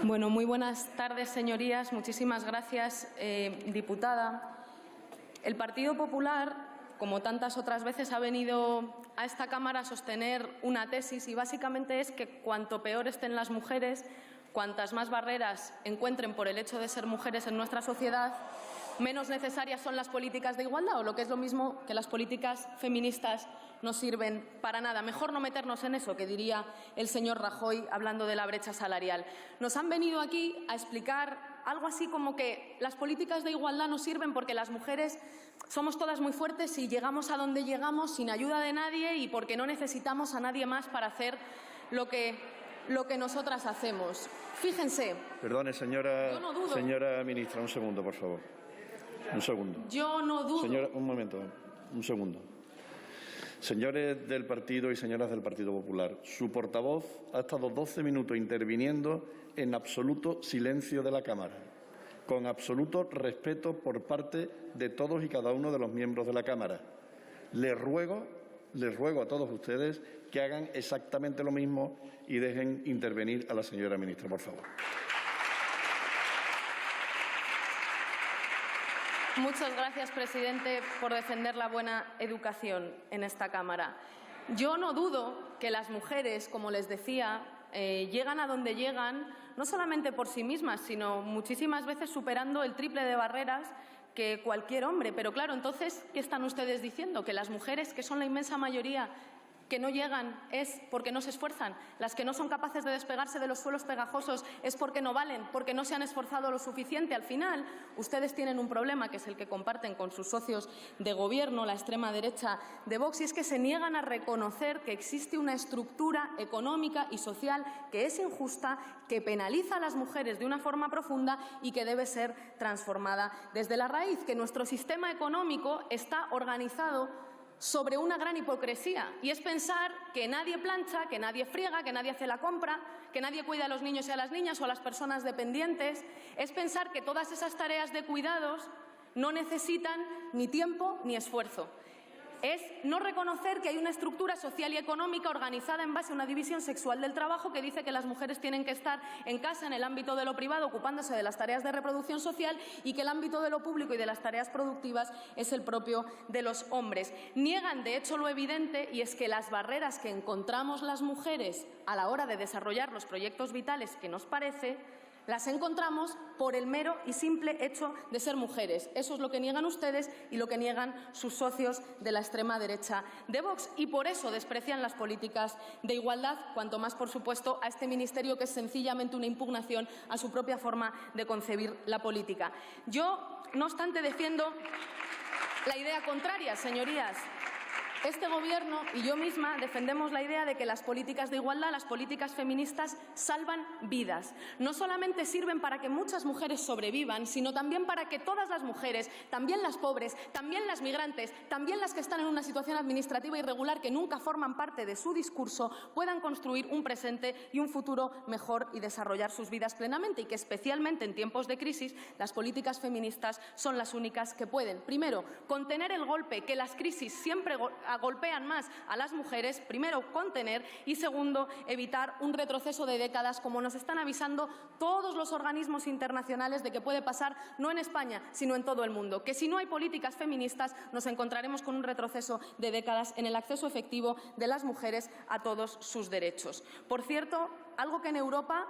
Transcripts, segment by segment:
Bueno, muy buenas tardes, señorías. Muchísimas gracias, diputada. El Partido Popular, como tantas otras veces, ha venido a esta Cámara a sostener una tesis y básicamente es que cuanto peor estén las mujeres, cuantas más barreras encuentren por el hecho de ser mujeres en nuestra sociedad, menos necesarias son las políticas de igualdad, o lo que es lo mismo, que las políticas feministas no sirven para nada. Mejor no meternos en eso, que diría el señor Rajoy hablando de la brecha salarial. Nos han venido aquí a explicar algo así como que las políticas de igualdad no sirven porque las mujeres somos todas muy fuertes y llegamos a donde llegamos sin ayuda de nadie y porque no necesitamos a nadie más para hacer lo que nosotras hacemos. Fíjense. Perdone, señora ministra, un segundo, por favor. Un segundo. Yo no dudo. Señora, un momento, un segundo. Señores del partido y señoras del Partido Popular, su portavoz ha estado 12 minutos interviniendo en absoluto silencio de la Cámara, con absoluto respeto por parte de todos y cada uno de los miembros de la Cámara. Les ruego a todos ustedes que hagan exactamente lo mismo y dejen intervenir a la señora ministra, por favor. Muchas gracias, presidente, por defender la buena educación en esta Cámara. Yo no dudo que las mujeres, como les decía, llegan a donde llegan, no solamente por sí mismas, sino muchísimas veces superando el triple de barreras que cualquier hombre. Pero claro, entonces, ¿qué están ustedes diciendo? ¿Que las mujeres, que son la inmensa mayoría, que no llegan es porque no se esfuerzan? ¿Las que no son capaces de despegarse de los suelos pegajosos es porque no valen, porque no se han esforzado lo suficiente? Al final, ustedes tienen un problema que es el que comparten con sus socios de gobierno, la extrema derecha de Vox, y es que se niegan a reconocer que existe una estructura económica y social que es injusta, que penaliza a las mujeres de una forma profunda y que debe ser transformada desde la raíz, que nuestro sistema económico está organizado sobre una gran hipocresía, y es pensar que nadie plancha, que nadie friega, que nadie hace la compra, que nadie cuida a los niños y a las niñas o a las personas dependientes. Es pensar que todas esas tareas de cuidados no necesitan ni tiempo ni esfuerzo. Es no reconocer que hay una estructura social y económica organizada en base a una división sexual del trabajo que dice que las mujeres tienen que estar en casa, en el ámbito de lo privado, ocupándose de las tareas de reproducción social, y que el ámbito de lo público y de las tareas productivas es el propio de los hombres. Niegan, de hecho, lo evidente, y es que las barreras que encontramos las mujeres a la hora de desarrollar los proyectos vitales que nos parece, las encontramos por el mero y simple hecho de ser mujeres. Eso es lo que niegan ustedes y lo que niegan sus socios de la extrema derecha de Vox. Y por eso desprecian las políticas de igualdad, cuanto más, por supuesto, a este ministerio, que es sencillamente una impugnación a su propia forma de concebir la política. Yo, no obstante, defiendo la idea contraria, señorías. Este Gobierno y yo misma defendemos la idea de que las políticas de igualdad, las políticas feministas, salvan vidas. No solamente sirven para que muchas mujeres sobrevivan, sino también para que todas las mujeres, también las pobres, también las migrantes, también las que están en una situación administrativa irregular que nunca forman parte de su discurso, puedan construir un presente y un futuro mejor y desarrollar sus vidas plenamente, y que especialmente en tiempos de crisis las políticas feministas son las únicas que pueden, primero, contener el golpe, que las crisis siempre golpean más a las mujeres, primero contener, y segundo, evitar un retroceso de décadas, como nos están avisando todos los organismos internacionales de que puede pasar no en España, sino en todo el mundo, que si no hay políticas feministas nos encontraremos con un retroceso de décadas en el acceso efectivo de las mujeres a todos sus derechos. Por cierto, algo que en Europa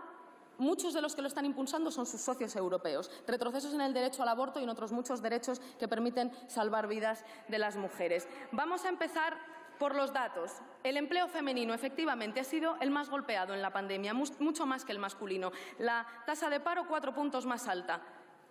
muchos de los que lo están impulsando son sus socios europeos. Retrocesos en el derecho al aborto y en otros muchos derechos que permiten salvar vidas de las mujeres. Vamos a empezar por los datos. El empleo femenino, efectivamente, ha sido el más golpeado en la pandemia, mucho más que el masculino. La tasa de paro 4 puntos más alta.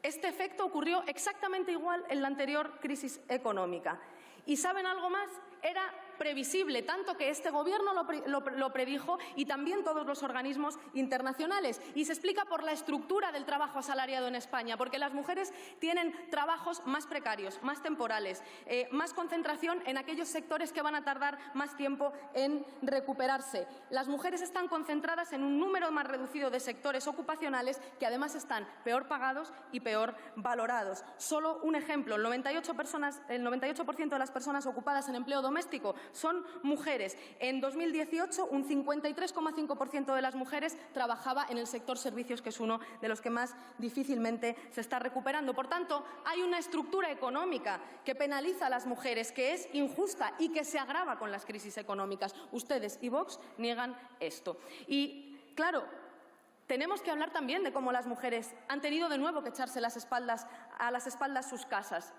Este efecto ocurrió exactamente igual en la anterior crisis económica. ¿Y saben algo más? Era previsible, tanto que este Gobierno lo predijo y también todos los organismos internacionales. Y se explica por la estructura del trabajo asalariado en España, porque las mujeres tienen trabajos más precarios, más temporales, más concentración en aquellos sectores que van a tardar más tiempo en recuperarse. Las mujeres están concentradas en un número más reducido de sectores ocupacionales que además están peor pagados y peor valorados. Solo un ejemplo, el 98% de las personas ocupadas en empleo doméstico son mujeres. En 2018, un 53,5% de las mujeres trabajaba en el sector servicios, que es uno de los que más difícilmente se está recuperando. Por tanto, hay una estructura económica que penaliza a las mujeres, que es injusta y que se agrava con las crisis económicas. Ustedes y Vox niegan esto. Y, claro, tenemos que hablar también de cómo las mujeres han tenido de nuevo que echarse a las espaldas sus casas.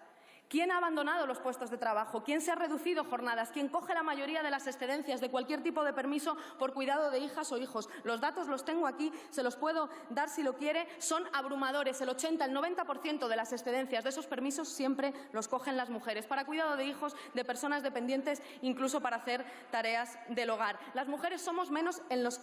¿Quién ha abandonado los puestos de trabajo? ¿Quién se ha reducido jornadas? ¿Quién coge la mayoría de las excedencias de cualquier tipo de permiso por cuidado de hijas o hijos? Los datos los tengo aquí, se los puedo dar si lo quiere. Son abrumadores. El 80, el 90% de las excedencias de esos permisos siempre los cogen las mujeres, para cuidado de hijos, de personas dependientes, incluso para hacer tareas del hogar. Las mujeres somos menos en los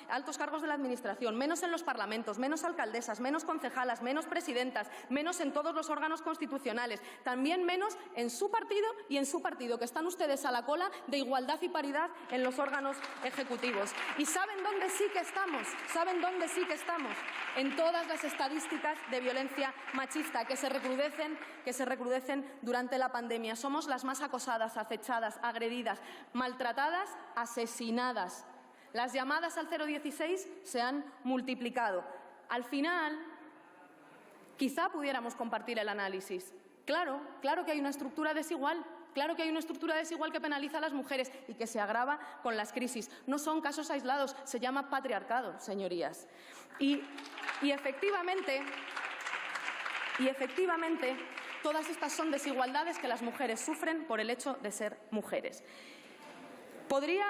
altos cargos de la Administración, menos en los parlamentos, menos alcaldesas, menos concejalas, menos presidentas, menos en todos los órganos constitucionales. También menos en su partido y en su partido, que están ustedes a la cola de igualdad y paridad en los órganos ejecutivos. ¿Y saben dónde sí que estamos? ¿Saben dónde sí que estamos? En todas las estadísticas de violencia machista que se recrudecen durante la pandemia. Somos las más acosadas, acechadas, agredidas, maltratadas, asesinadas. Las llamadas al 016 se han multiplicado. Al final, quizá pudiéramos compartir el análisis. Claro que hay una estructura desigual. Claro que hay una estructura desigual que penaliza a las mujeres y que se agrava con las crisis. No son casos aislados, se llama patriarcado, señorías. Y efectivamente, todas estas son desigualdades que las mujeres sufren por el hecho de ser mujeres. Podría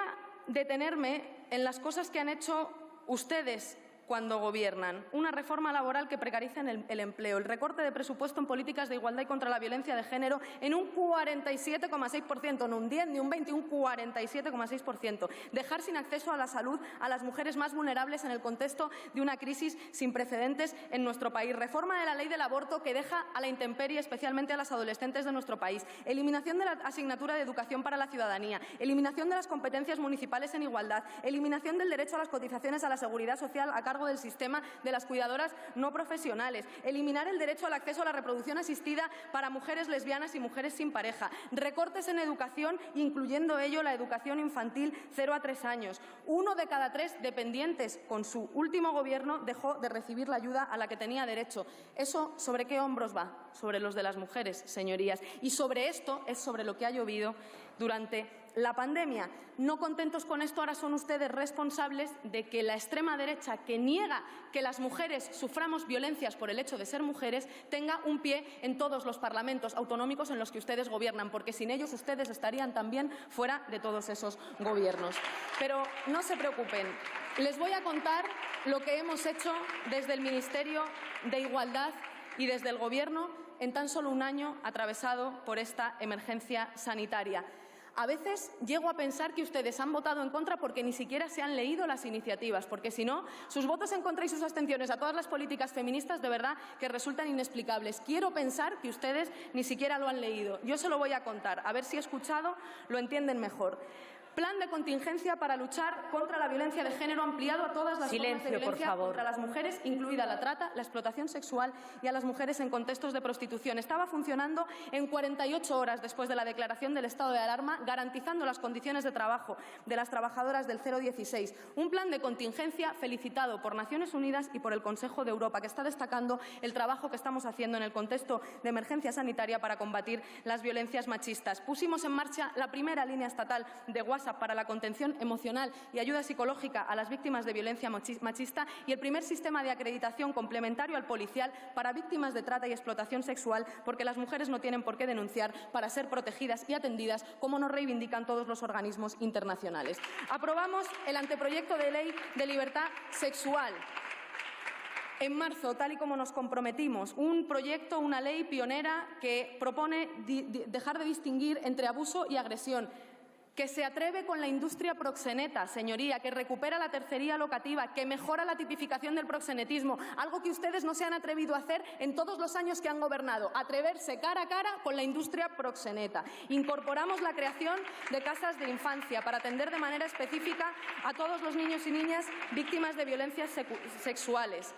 detenerme en las cosas que han hecho ustedes cuando gobiernan. Una reforma laboral que precariza el empleo, el recorte de presupuesto en políticas de igualdad y contra la violencia de género en un 47,6%, no un 10 ni un 20, un 47,6%. Dejar sin acceso a la salud a las mujeres más vulnerables en el contexto de una crisis sin precedentes en nuestro país. Reforma de la ley del aborto que deja a la intemperie especialmente a las adolescentes de nuestro país. Eliminación de la asignatura de educación para la ciudadanía. Eliminación de las competencias municipales en igualdad. Eliminación del derecho a las cotizaciones a la seguridad social a cargo del sistema de las cuidadoras no profesionales, eliminar el derecho al acceso a la reproducción asistida para mujeres lesbianas y mujeres sin pareja, recortes en educación, incluyendo ello la educación infantil 0 a 3 años. 1 de cada 3 dependientes con su último gobierno dejó de recibir la ayuda a la que tenía derecho. ¿Eso sobre qué hombros va? Sobre los de las mujeres, señorías. Y sobre esto es sobre lo que ha llovido durante la pandemia. No contentos con esto, ahora son ustedes responsables de que la extrema derecha, que niega que las mujeres suframos violencias por el hecho de ser mujeres, tenga un pie en todos los parlamentos autonómicos en los que ustedes gobiernan, porque sin ellos ustedes estarían también fuera de todos esos gobiernos. Pero no se preocupen, les voy a contar lo que hemos hecho desde el Ministerio de Igualdad y desde el Gobierno en tan solo un año atravesado por esta emergencia sanitaria. A veces llego a pensar que ustedes han votado en contra porque ni siquiera se han leído las iniciativas, porque si no, sus votos en contra y sus abstenciones a todas las políticas feministas de verdad que resultan inexplicables. Quiero pensar que ustedes ni siquiera lo han leído. Yo se lo voy a contar, a ver si escuchado lo entienden mejor. Plan de contingencia para luchar contra la violencia de género ampliado a todas las formas de violencia contra las mujeres, incluida la trata, la explotación sexual y a las mujeres en contextos de prostitución. Estaba funcionando en 48 horas después de la declaración del estado de alarma, garantizando las condiciones de trabajo de las trabajadoras del 016. Un plan de contingencia felicitado por Naciones Unidas y por el Consejo de Europa, que está destacando el trabajo que estamos haciendo en el contexto de emergencia sanitaria para combatir las violencias machistas. Pusimos en marcha la primera línea estatal de WhatsApp para la contención emocional y ayuda psicológica a las víctimas de violencia machista y el primer sistema de acreditación complementario al policial para víctimas de trata y explotación sexual, porque las mujeres no tienen por qué denunciar para ser protegidas y atendidas, como nos reivindican todos los organismos internacionales. Aprobamos el anteproyecto de ley de libertad sexual. En marzo, tal y como nos comprometimos, un proyecto, una ley pionera que propone dejar de distinguir entre abuso y agresión, que se atreve con la industria proxeneta, señoría, que recupera la tercería locativa, que mejora la tipificación del proxenetismo, algo que ustedes no se han atrevido a hacer en todos los años que han gobernado, atreverse cara a cara con la industria proxeneta. Incorporamos la creación de casas de infancia para atender de manera específica a todos los niños y niñas víctimas de violencias sexuales.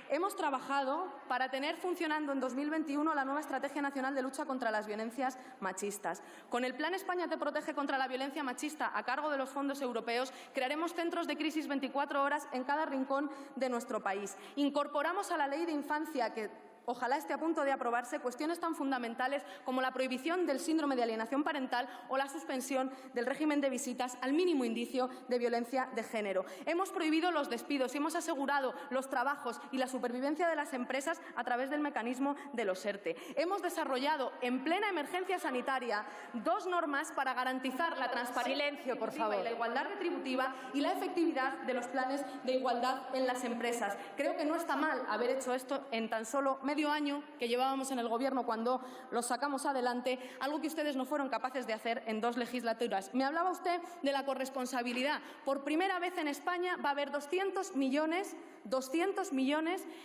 Hemos trabajado para tener funcionando en 2021 la nueva Estrategia Nacional de Lucha contra las Violencias Machistas. Con el Plan España te protege contra la violencia machista a cargo de los fondos europeos, crearemos centros de crisis 24 horas en cada rincón de nuestro país. Incorporamos a la Ley de Infancia, que ojalá esté a punto de aprobarse, cuestiones tan fundamentales como la prohibición del síndrome de alienación parental o la suspensión del régimen de visitas al mínimo indicio de violencia de género. Hemos prohibido los despidos y hemos asegurado los trabajos y la supervivencia de las empresas a través del mecanismo de los ERTE. Hemos desarrollado en plena emergencia sanitaria 2 normas para garantizar la transparencia por favor. y la igualdad retributiva y la efectividad de los planes de igualdad en las empresas. Creo que no está mal haber hecho esto en tan solo medio año que llevábamos en el Gobierno cuando lo sacamos adelante, algo que ustedes no fueron capaces de hacer en 2 legislaturas. Me hablaba usted de la corresponsabilidad. Por primera vez en España va a haber 200 millones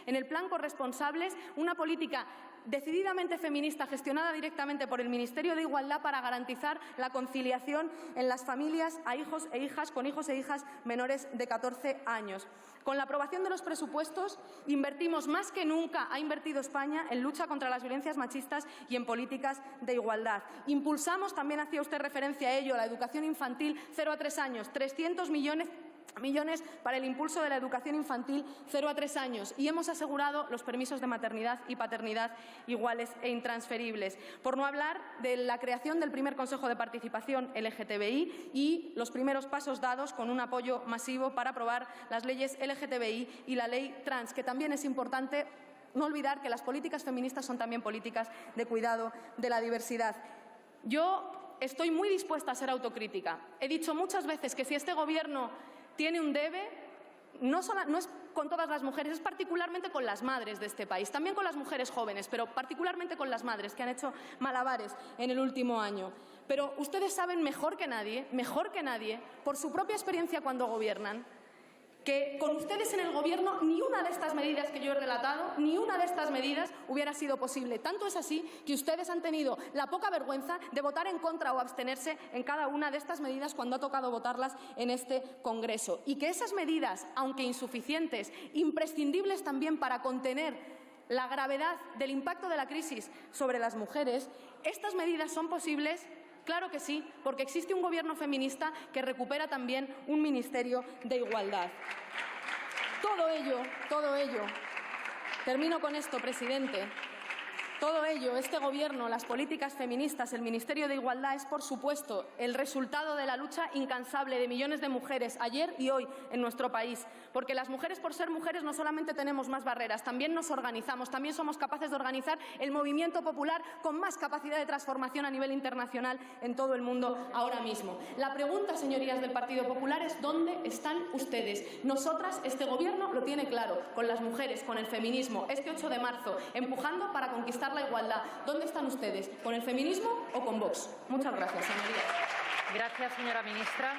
en el plan corresponsables, una política decididamente feminista gestionada directamente por el Ministerio de Igualdad para garantizar la conciliación en las familias a hijos e hijas con hijos e hijas menores de 14 años. Con la aprobación de los presupuestos invertimos más que nunca, ha invertido España, en lucha contra las violencias machistas y en políticas de igualdad. Impulsamos, también hacía usted referencia a ello, la educación infantil 0 a 3 años, 300 millones para el impulso de la educación infantil 0 a 3 años y hemos asegurado los permisos de maternidad y paternidad iguales e intransferibles. Por no hablar de la creación del primer Consejo de Participación LGTBI y los primeros pasos dados con un apoyo masivo para aprobar las leyes LGTBI y la ley trans, que también es importante no olvidar que las políticas feministas son también políticas de cuidado de la diversidad. Yo estoy muy dispuesta a ser autocrítica. He dicho muchas veces que si este Gobierno tiene un debe, no es con todas las mujeres, es particularmente con las madres de este país, también con las mujeres jóvenes, pero particularmente con las madres que han hecho malabares en el último año. Pero ustedes saben mejor que nadie, por su propia experiencia cuando gobiernan, que con ustedes en el Gobierno ni una de estas medidas que yo he relatado, ni una de estas medidas hubiera sido posible. Tanto es así que ustedes han tenido la poca vergüenza de votar en contra o abstenerse en cada una de estas medidas cuando ha tocado votarlas en este Congreso. Y que esas medidas, aunque insuficientes, imprescindibles también para contener la gravedad del impacto de la crisis sobre las mujeres, estas medidas son posibles. Claro que sí, porque existe un Gobierno feminista que recupera también un Ministerio de Igualdad. Todo ello, termino con esto, presidente. Todo ello, este Gobierno, las políticas feministas, el Ministerio de Igualdad es, por supuesto, el resultado de la lucha incansable de millones de mujeres ayer y hoy en nuestro país. Porque las mujeres, por ser mujeres, no solamente tenemos más barreras, también nos organizamos, también somos capaces de organizar el movimiento popular con más capacidad de transformación a nivel internacional en todo el mundo ahora mismo. La pregunta, señorías del Partido Popular, es ¿dónde están ustedes? Nosotras, este Gobierno lo tiene claro, con las mujeres, con el feminismo, este 8 de marzo, empujando para conquistar la igualdad. ¿Dónde están ustedes? ¿Con el feminismo o con Vox? Muchas gracias, señorías. Gracias, señora ministra.